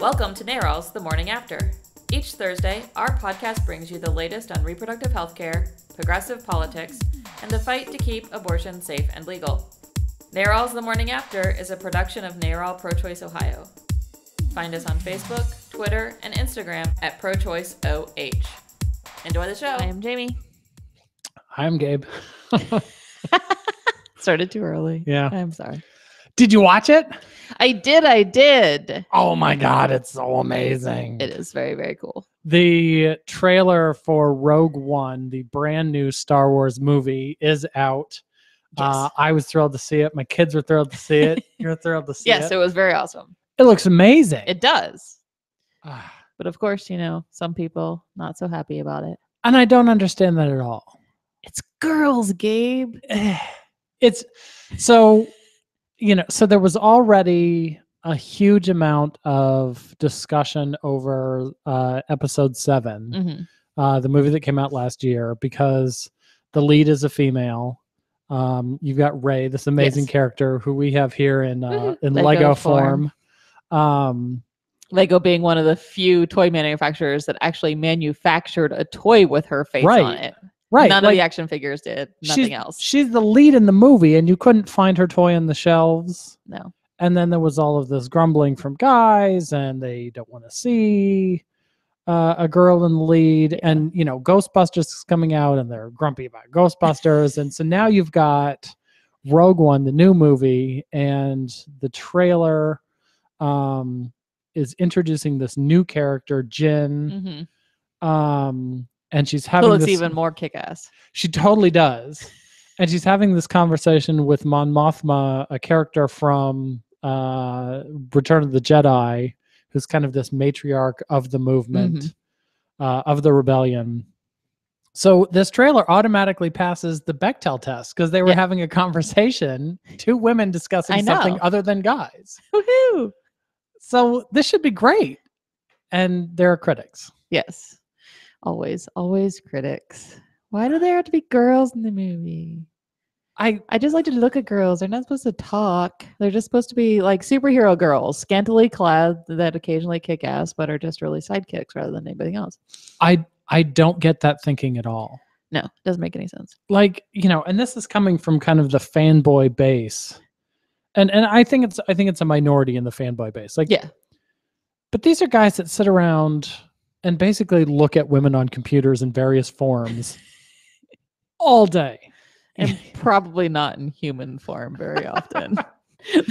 Welcome to NARAL's The Morning After. Each Thursday, our podcast brings you the latest on reproductive health care, progressive politics, and the fight to keep abortion safe and legal. NARAL's The Morning After is a production of NARAL Pro-Choice Ohio. Find us on Facebook, Twitter, and Instagram at ProChoiceOH. Enjoy the show. I am Jamie. I'm Gabe. Started too early. Yeah. I'm sorry. Did you watch it? I did. Oh my God, it's so amazing. It is very, very cool. The trailer for Rogue One, the brand new Star Wars movie, is out. Yes. I was thrilled to see it. My kids were thrilled to see it. You're thrilled to see it. Yes, it was very awesome. It looks amazing. It does. Ah, But of course, some people not so happy about it. and I don't understand that at all. It's girls, Gabe. It's so, so there was already a huge amount of discussion over episode 7, Mm-hmm. the movie that came out last year, because the lead is a female. You've got Rey, this amazing character who we have here in Lego form. Lego being one of the few toy manufacturers that actually manufactured a toy with her face on it. Right. None of the action figures did. Nothing else. She's the lead in the movie, and you couldn't find her toy on the shelves. No. And then there was all of this grumbling from guys, and they don't want to see a girl in the lead. Yeah. And, Ghostbusters is coming out, and they're grumpy about Ghostbusters. And so now you've got Rogue One, the new movie, and the trailer is introducing this new character, Jyn. Mm-hmm. And she's Who having looks this, even more kick-ass. She totally does. And she's having this conversation with Mon Mothma, a character from Return of the Jedi, who's kind of this matriarch of the movement, of the rebellion. So this trailer automatically passes the Bechdel test, because they were having a conversation, two women discussing something other than guys. Woohoo! So this should be great. And there are critics. Yes. Always critics. Why do there have to be girls in the movie? I just like to look at girls. They're not supposed to talk. They're just supposed to be like superhero girls, scantily clad, that occasionally kick ass, but are just really sidekicks rather than anybody else. I don't get that thinking at all. No, it doesn't make any sense. And this is coming from kind of the fanboy base. And I think it's a minority in the fanboy base. But these are guys that sit around and basically look at women on computers in various forms all day. And probably not in human form very often.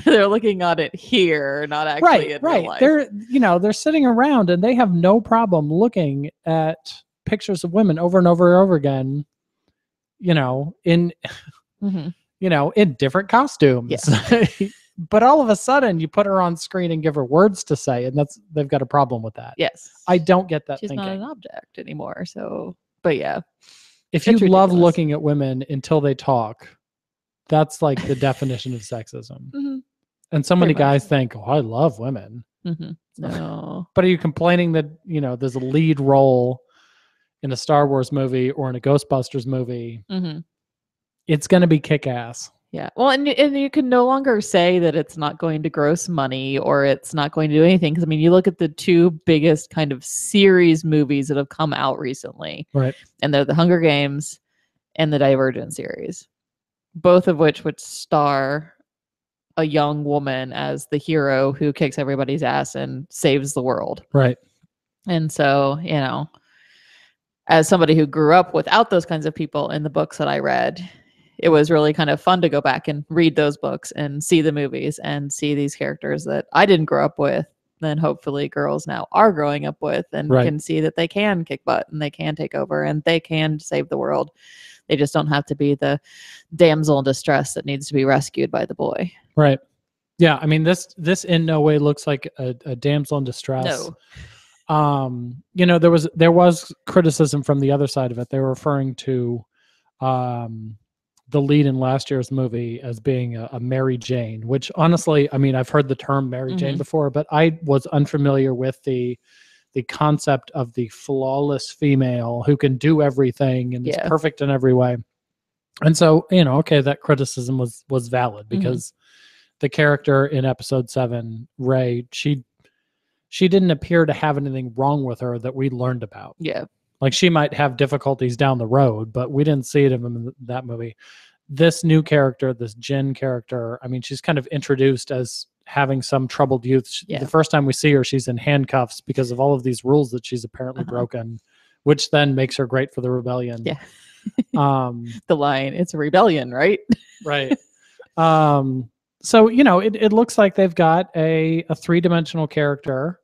They're looking at it here, not actually in real life. They're sitting around and they have no problem looking at pictures of women over and over and over again, in in different costumes. Yes. But all of a sudden you put her on screen and give her words to say, and they've got a problem with that. Yes. I don't get that She's thinking. not an object anymore. So, but yeah. If you It's love ridiculous. looking at women until they talk, that's like the definition of sexism. Mm-hmm. And so many Pretty much. guys think, I love women. Mm-hmm. No. But are you complaining that, there's a lead role in a Star Wars movie or in a Ghostbusters movie? Mm-hmm. It's going to be kick-ass. Yeah. Well, and you can no longer say that it's not going to gross money or it's not going to do anything. Because, you look at the two biggest kind of series movies that have come out recently. Right. And they're the Hunger Games and the Divergent series. Both of which would star a young woman as the hero who kicks everybody's ass and saves the world. Right. And so, as somebody who grew up without those kinds of people in the books that I read, it was really kind of fun to go back and read those books and see the movies and see these characters that I didn't grow up with. Then hopefully girls now are growing up with and can see that they can kick butt and they can take over and they can save the world. They just don't have to be the damsel in distress that needs to be rescued by the boy. Right. Yeah. This in no way looks like a damsel in distress. No. There was criticism from the other side of it. They were referring to the lead in last year's movie as being a Mary Jane, which honestly, I've heard the term Mary Jane before, but I was unfamiliar with the concept of the flawless female who can do everything and is perfect in every way. And so, that criticism was valid because the character in episode 7, Rey, she she didn't appear to have anything wrong with her that we learned about. Yeah. Like she might have difficulties down the road, but we didn't see it in that movie. This new character, this Jyn character, I mean, she's kind of introduced as having some troubled youth. Yeah. The first time we see her, she's in handcuffs because of all of these rules that she's apparently broken, which then makes her great for the rebellion. Yeah. The line, it's a rebellion, right? Right. So, you know, it looks like they've got a three-dimensional character.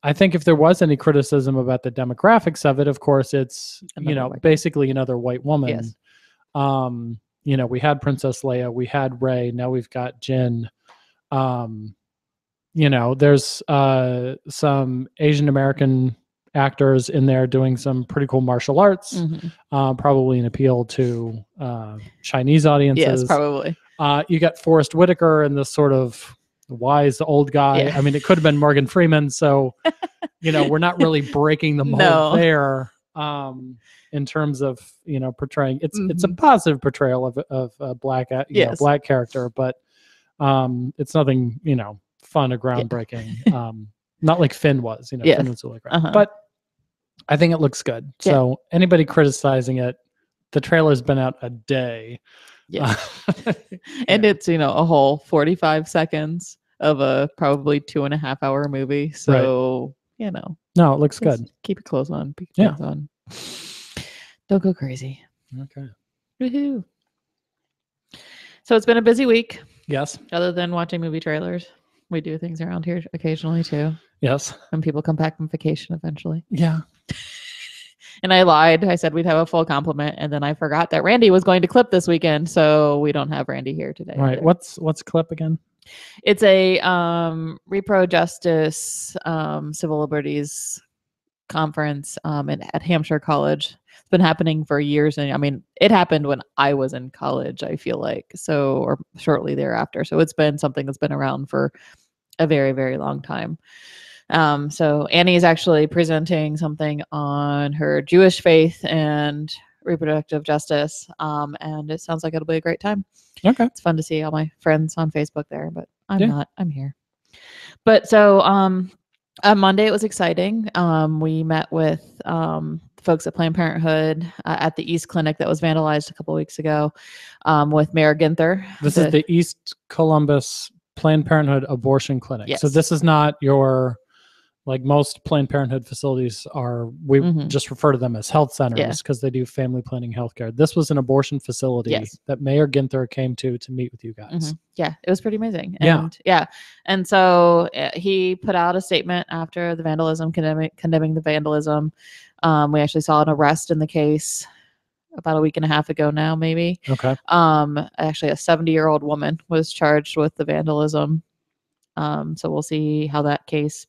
I think if there was any criticism about the demographics of it, of course, it's, basically another white woman. Yes. You know, we had Princess Leia, we had Rey, now we've got Jyn. You know, there's some Asian American actors in there doing some pretty cool martial arts, probably an appeal to Chinese audiences. Yes, probably. You got Forrest Whitaker and this sort of wise old guy. Yeah. I mean, it could have been Morgan Freeman. So, you know, we're not really breaking the mold there in terms of, you know, portraying. It's a positive portrayal of a black, black character, but it's nothing, you know, fun or groundbreaking. Not like Finn was, you know, Finn was really great. But I think it looks good. So anybody criticizing it, the trailer's been out a day. Yeah. And it's, you know, a whole 45 seconds of a probably 2.5 hour movie. So, you know. No, it looks good. Keep your clothes on. Keep your clothes on. Don't go crazy. Okay. Woohoo. So it's been a busy week. Yes. Other than watching movie trailers. We do things around here occasionally too. Yes. When people come back from vacation eventually. Yeah. And I lied. I said we'd have a full complement, and then I forgot that Randy was going to clip this weekend, so we don't have Randy here today. Right. Either. What's clip again? It's a repro justice civil liberties conference at Hampshire College. It's been happening for years, and I mean, it happened when I was in college, I feel like, so, or shortly thereafter. So it's been something that's been around for a very, very long time. So Annie is actually presenting something on her Jewish faith and reproductive justice. And it sounds like it'll be a great time. Okay. It's fun to see all my friends on Facebook there, but I'm here. But so, on Monday, it was exciting. We met with, folks at Planned Parenthood at the East Clinic that was vandalized a couple weeks ago, with Mayor Ginther. This is the East Columbus Planned Parenthood abortion clinic. Yes. So this is not your, like most Planned Parenthood facilities are, we just refer to them as health centers because they do family planning healthcare. This was an abortion facility that Mayor Ginther came to meet with you guys. Yeah, it was pretty amazing. And and so he put out a statement after the vandalism, condemning the vandalism. We actually saw an arrest in the case about a week and a half ago now, maybe. Okay. Actually, a 70-year-old woman was charged with the vandalism. So we'll see how that case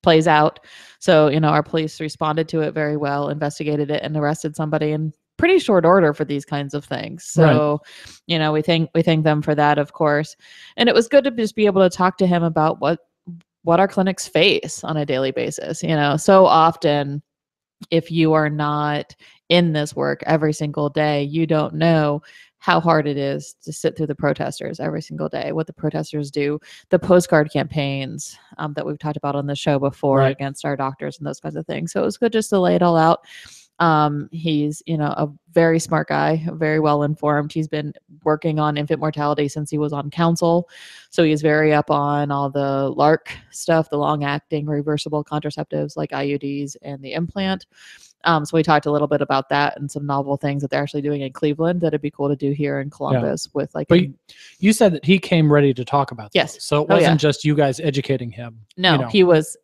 plays out. So, you know, our police responded to it very well, investigated it, and arrested somebody in pretty short order for these kinds of things. So, you know, we thank them for that, of course. And it was good to just be able to talk to him about what our clinics face on a daily basis. You know, so often, if you are not in this work every single day, you don't know how hard it is to sit through the protesters every single day, what the protesters do, the postcard campaigns that we've talked about on the show before against our doctors and those kinds of things. So it was good just to lay it all out. He's, you know, a very smart guy, very well informed. He's been working on infant mortality since he was on council. So he's very up on all the LARC stuff, the long acting reversible contraceptives like IUDs and the implant. So we talked a little bit about that and some novel things that they're actually doing in Cleveland that'd be cool to do here in Columbus with like. But you said that he came ready to talk about yes. Those. So it wasn't just you guys educating him. No, you know. he was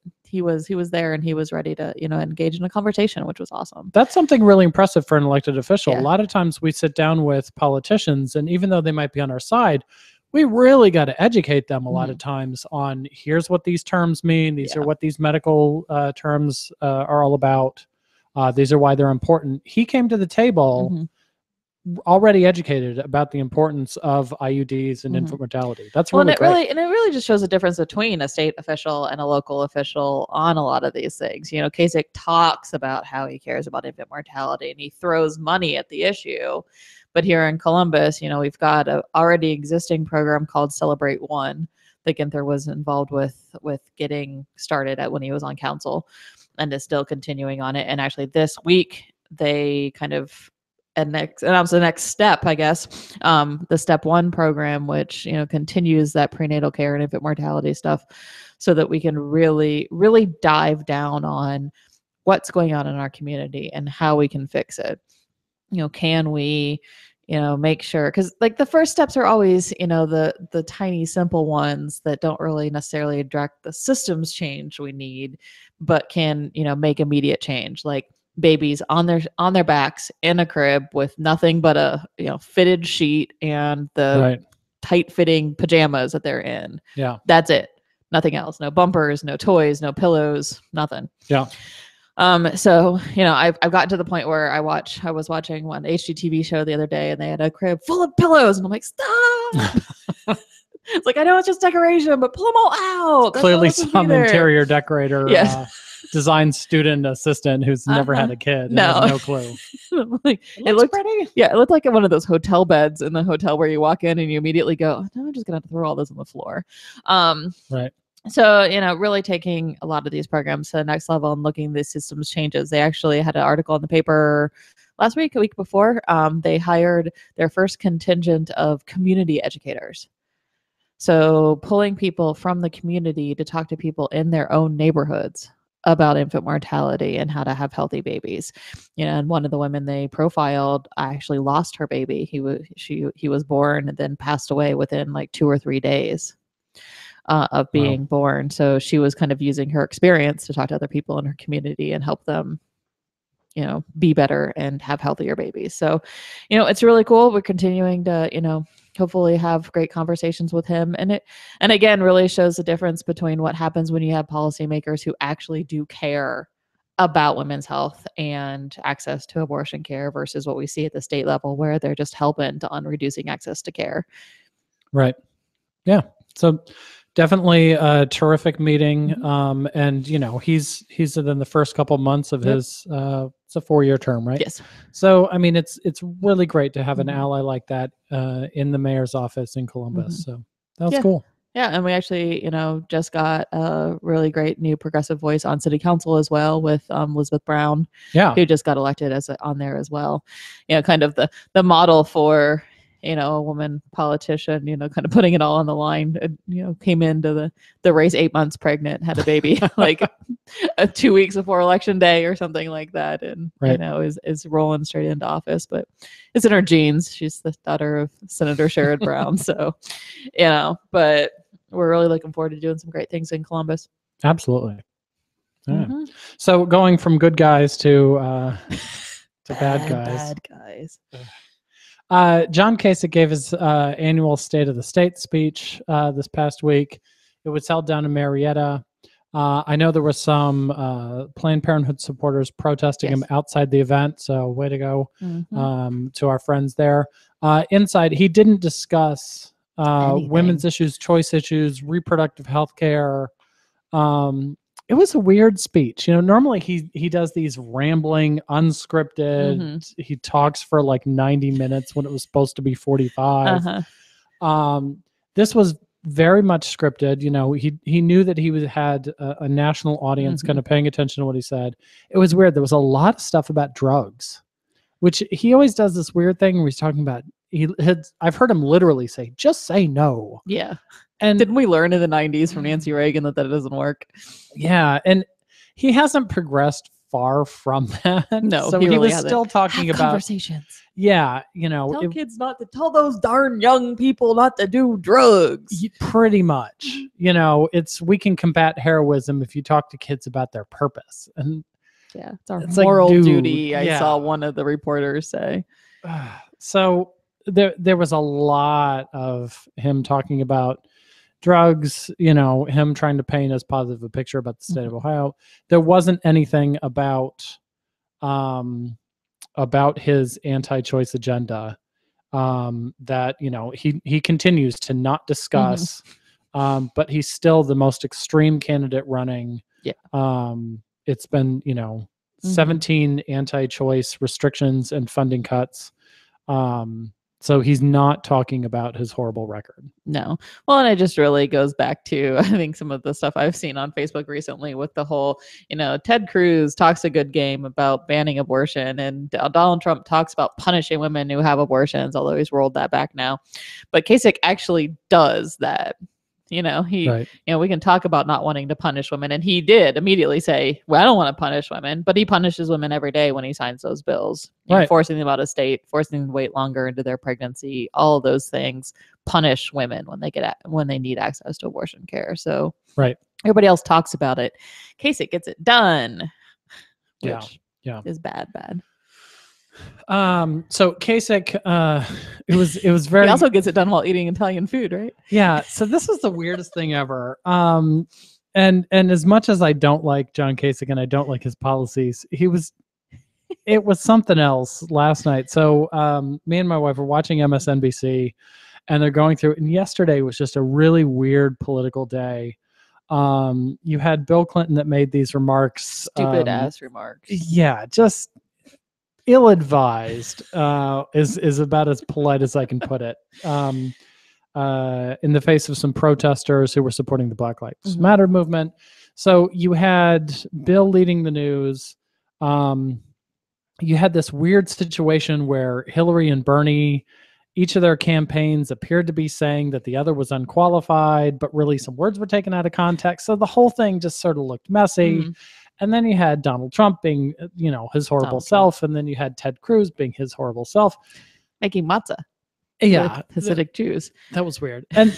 there and he was ready to, you know, engage in a conversation, which was awesome. That's something really impressive for an elected official. Yeah. A lot of times we sit down with politicians, and even though they might be on our side, we really got to educate them a lot of times on here's what these terms mean. These are what these medical terms are all about. These are why they're important. He came to the table already educated about the importance of IUDs and infant mortality. That's really great. It really just shows a difference between a state official and a local official on a lot of these things. You know, Kasich talks about how he cares about infant mortality and he throws money at the issue. But here in Columbus, you know, we've got a already existing program called Celebrate One that Ginther was involved with getting started at when he was on council, and is still continuing on it. And actually this week they kind of announced the next step, I guess, the Step 1 program, which, you know, continues that prenatal care and infant mortality stuff, so that we can really, really dive down on what's going on in our community and how we can fix it. You know, can we, you know, make sure, because like the first steps are always, you know, the tiny simple ones that don't really necessarily direct the systems change we need, but can, you know, make immediate change, like babies on their backs in a crib with nothing but a, you know, fitted sheet and the tight fitting pajamas that they're in. Yeah, that's it. Nothing else. No bumpers, no toys, no pillows, nothing. Yeah. So, you know, I've gotten to the point where I was watching one HGTV show the other day, and they had a crib full of pillows, and I'm like, stop. It's like, I know it's just decoration, but pull them all out. That's Clearly some interior decorator, design student assistant who's never had a kid. And has no clue. Like, it looked pretty. Yeah, it looked like one of those hotel beds in the hotel where you walk in and you immediately go, no, I'm just gonna have to throw all this on the floor. Right. So, you know, really taking a lot of these programs to the next level and looking at the systems changes. They actually had an article in the paper last week, a week before. They hired their first contingent of community educators. So pulling people from the community to talk to people in their own neighborhoods about infant mortality and how to have healthy babies. You know, and one of the women they profiled actually lost her baby. He was born and then passed away within like 2 or 3 days of being born. So she was kind of using her experience to talk to other people in her community and help them, you know, be better and have healthier babies. So, you know, it's really cool. We're continuing to, you know, hopefully have great conversations with him. And again, really shows the difference between what happens when you have policymakers who actually do care about women's health and access to abortion care versus what we see at the state level, where they're just hell-bent on reducing access to care. Right. Yeah. So definitely a terrific meeting. And you know, he's in the first couple months of his it's a 4-year term, right? Yes. So I mean, it's really great to have an ally like that in the mayor's office in Columbus. So that was cool. Yeah, and we actually, you know, just got a really great new progressive voice on city council as well with Elizabeth Brown, who just got elected on there as well. You know, kind of the model for, you know, a woman politician, you know, kind of putting it all on the line. You know, came into the race 8 months pregnant, had a baby like 2 weeks before election day or something like that, and you know, is rolling straight into office. But it's in her genes. She's the daughter of Senator Sherrod Brown, so you know. But we're really looking forward to doing some great things in Columbus. Absolutely. So going from good guys to bad guys. Bad guys. John Kasich gave his annual State of the State speech this past week. It was held down in Marietta. I know there were some Planned Parenthood supporters protesting him outside the event, so way to go to our friends there. Inside, he didn't discuss women's issues, choice issues, reproductive health care. It was a weird speech. You know, normally he does these rambling, unscripted. He talks for like 90 minutes when it was supposed to be 45. This was very much scripted. You know, he knew that he had a national audience kind of paying attention to what he said. It was weird. There was a lot of stuff about drugs, which he always does this weird thing where he's talking about. I've heard him literally say, "Just say no." Yeah. And didn't we learn in the 90s from Nancy Reagan that doesn't work? Yeah. And he hasn't progressed far from that. No, so he was still talking about conversations. Yeah. You know, tell kids not to tell those darn young people not to do drugs. Pretty much. You know, we can combat heroism if you talk to kids about their purpose. And yeah, it's our moral duty. I yeah. saw one of the reporters say. So there was a lot of him talking about drugs, you know, him trying to paint as positive a picture about the state of Ohio. There wasn't anything about his anti-choice agenda that, you know, he continues to not discuss, but he's still the most extreme candidate running. Yeah. It's been, you know, 17 anti-choice restrictions and funding cuts. So he's not talking about his horrible record. No. Well, and it just really goes back to, I think, some of the stuff I've seen on Facebook recently with the whole, Ted Cruz talks a good game about banning abortion, and Donald Trump talks about punishing women who have abortions, although he's rolled that back now. But Kasich actually does that. He, Right. we can talk about not wanting to punish women. And he did immediately say, well, I don't want to punish women, but he punishes women every day when he signs those bills, Right. Forcing them out of state, forcing them to wait longer into their pregnancy. All of those things punish women when they need access to abortion care. So Right. everybody else talks about it. Kasich gets it done, Yeah. which Yeah. is bad. So Kasich, it was very. He also gets it done while eating Italian food, right? Yeah. So this was the weirdest thing ever. And as much as I don't like John Kasich and I don't like his policies, it was something else last night. So me and my wife were watching MSNBC, and they're going through. And yesterday was just a really weird political day. You had Bill Clinton that made these remarks. Stupid ass remarks. Yeah, just ill-advised is about as polite as I can put it. In the face of some protesters who were supporting the Black Lives Matter movement. So you had Bill leading the news. You had this weird situation where Hillary and Bernie, each of their campaigns appeared to be saying that the other was unqualified, but really some words were taken out of context. So the whole thing just sort of looked messy. And then you had Donald Trump being, his horrible self. And then you had Ted Cruz being his horrible self. Making matzah. Yeah. With Hasidic Jews. That was weird. And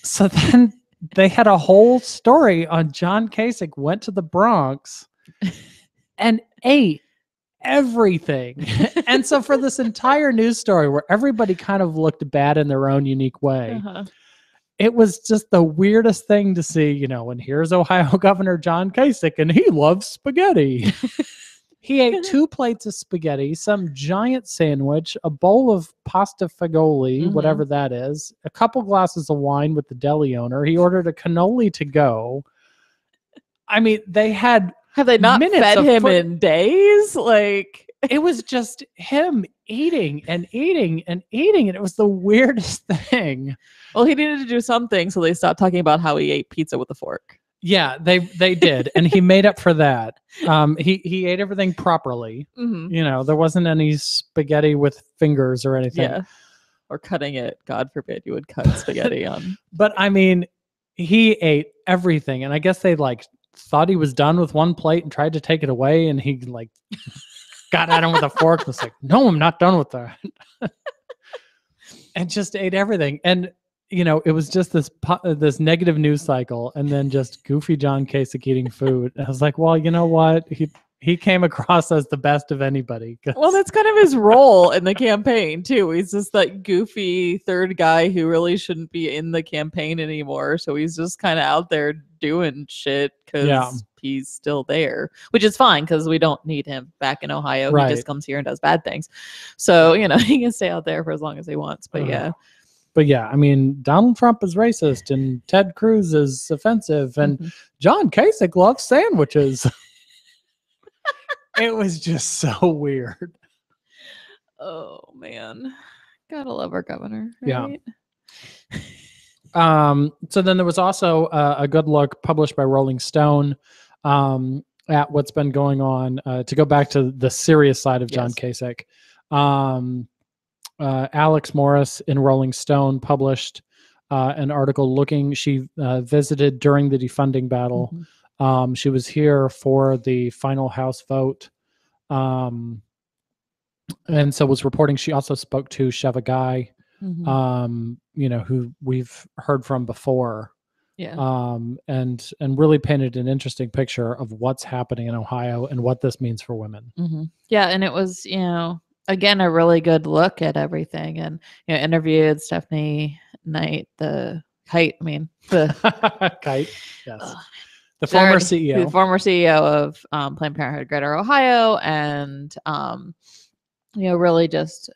so then they had a whole story on John Kasich went to the Bronx and ate everything. And so for this entire news story where everybody kind of looked bad in their own unique way, it was just the weirdest thing to see, and here's Ohio Governor John Kasich, and he loves spaghetti. He ate 2 plates of spaghetti, some giant sandwich, a bowl of pasta fagioli, whatever that is, a couple glasses of wine with the deli owner. He ordered a cannoli to go. I mean, they had Have they not fed him in days? Like, it was just him eating and eating and eating, and it was the weirdest thing. Well, he needed to do something, so they stopped talking about how he ate pizza with a fork. Yeah, they did, and he made up for that. He ate everything properly. There wasn't any spaghetti with fingers or anything. Yeah, or cutting it. God forbid you would cut spaghetti on. But I mean, he ate everything, and I guess they thought he was done with one plate and tried to take it away, and he got at him with a fork and was like, "No, I'm not done with that," and just ate everything. And it was just this negative news cycle, and then just goofy John Kasich eating food. And I was like, well, you know what? He came across as the best of anybody. Well, that's kind of his role in the campaign too. He's just that goofy third guy who really shouldn't be in the campaign anymore. So he's just kind of out there doing shit because he's still there, which is fine because we don't need him back in Ohio. Right. He just comes here and does bad things. So, he can stay out there for as long as he wants. But But yeah, I mean, Donald Trump is racist and Ted Cruz is offensive and John Kasich loves sandwiches. It was just so weird. Oh, man. Gotta love our governor. Right? Yeah. So then there was also a good look published by Rolling Stone at what's been going on. To go back to the serious side of John Kasich. Alex Morris in Rolling Stone published an article she visited during the defunding battle. She was here for the final House vote. And so was reporting. She also spoke to Sheva Guy, who we've heard from before. And really painted an interesting picture of what's happening in Ohio and what this means for women. Yeah. And it was, again, a really good look at everything, and interviewed Stephanie Knight, the Kite. I mean, the Kite. Yes, the former CEO, of Planned Parenthood Greater Ohio, and really just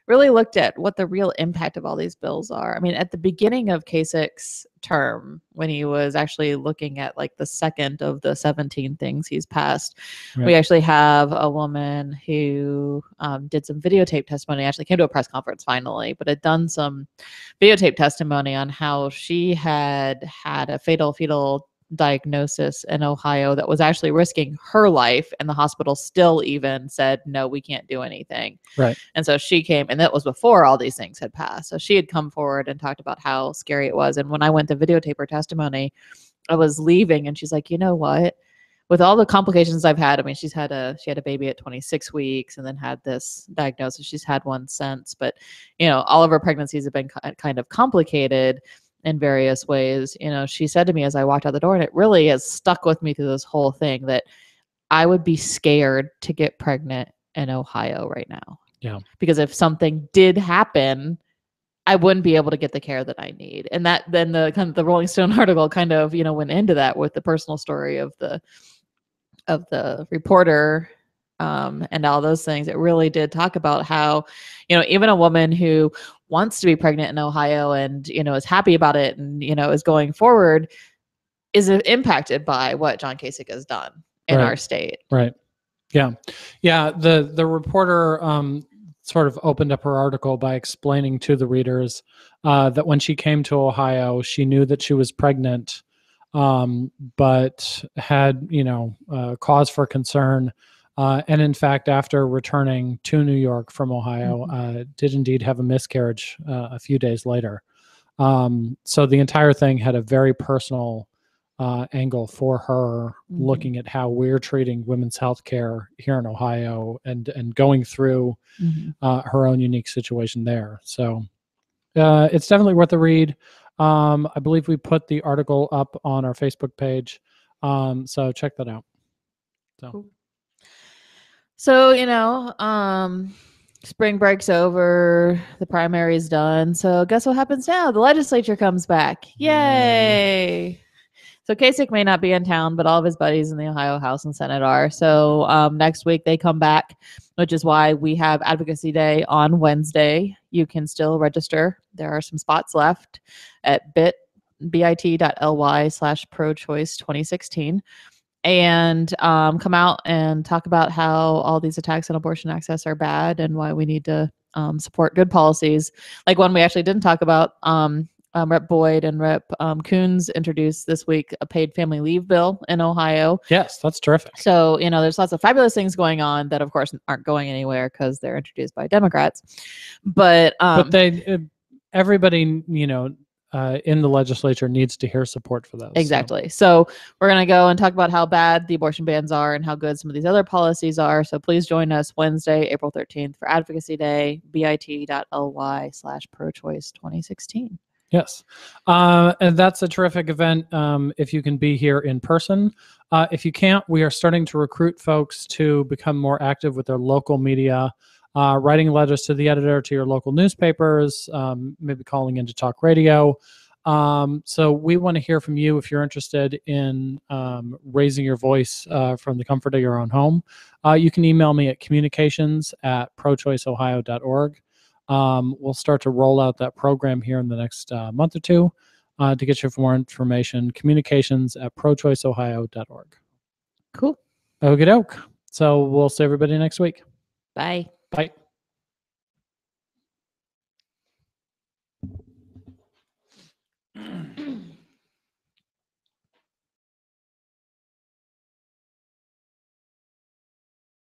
really looked at what the real impact of all these bills are. I mean, at the beginning of Kasich's term, when he was actually looking at like the second of the 17 things he's passed, Right. we actually have a woman who did some videotape testimony, actually came to a press conference finally, but had done some videotape testimony on how she had a fatal fetal diagnosis in Ohio that was actually risking her life, and the hospital still even said, no, we can't do anything. Right. And so she came, and that was before all these things had passed. So she had come forward and talked about how scary it was. And when I went to videotape her testimony, I was leaving, and she's like, you know what? With all the complications I've had, I mean, she had a baby at 26 weeks and then had this diagnosis. She's had one since, but all of her pregnancies have been kind of complicated in various ways. She said to me as I walked out the door, and it really has stuck with me through this whole thing, that I would be scared to get pregnant in Ohio right now. Yeah. Because if something did happen, I wouldn't be able to get the care that I need. And that then the kind of the Rolling Stone article kind of, went into that with the personal story of the reporter and all those things. It really did talk about how, even a woman who wants to be pregnant in Ohio and, is happy about it and, is going forward is impacted by what John Kasich has done in our state. Right. Yeah. Yeah. The reporter sort of opened up her article by explaining to the readers that when she came to Ohio, she knew that she was pregnant, but had, cause for concern. And in fact, after returning to New York from Ohio, did indeed have a miscarriage a few days later. So the entire thing had a very personal angle for her, looking at how we're treating women's health care here in Ohio and going through her own unique situation there. So it's definitely worth a read. I believe we put the article up on our Facebook page. So check that out. So, cool. So, spring break's over, the primary's done. So guess what happens now? The legislature comes back. Yay! So Kasich may not be in town, but all of his buddies in the Ohio House and Senate are. So next week they come back, which is why we have Advocacy Day on Wednesday. You can still register. There are some spots left at bit.ly/prochoice2016. And come out and talk about how all these attacks on abortion access are bad and why we need to support good policies. Like one we actually didn't talk about, Rep. Boyd and Rep. Coons introduced this week a paid family leave bill in Ohio. Yes, that's terrific. So, there's lots of fabulous things going on that, of course, aren't going anywhere because they're introduced by Democrats. But everybody, in the legislature needs to hear support for those. Exactly. So we're going to go and talk about how bad the abortion bans are and how good some of these other policies are. So please join us Wednesday, April 13th for Advocacy Day, bit.ly/prochoice2016. Yes. And that's a terrific event if you can be here in person. If you can't, we are starting to recruit folks to become more active with their local media, writing letters to the editor, to your local newspapers, maybe calling into talk radio. So we want to hear from you if you're interested in raising your voice from the comfort of your own home. You can email me at communications@prochoiceohio.org. We'll start to roll out that program here in the next month or two to get you more information. Communications@prochoiceohio.org. Cool. Okie doke. So we'll see everybody next week. Bye. Bye.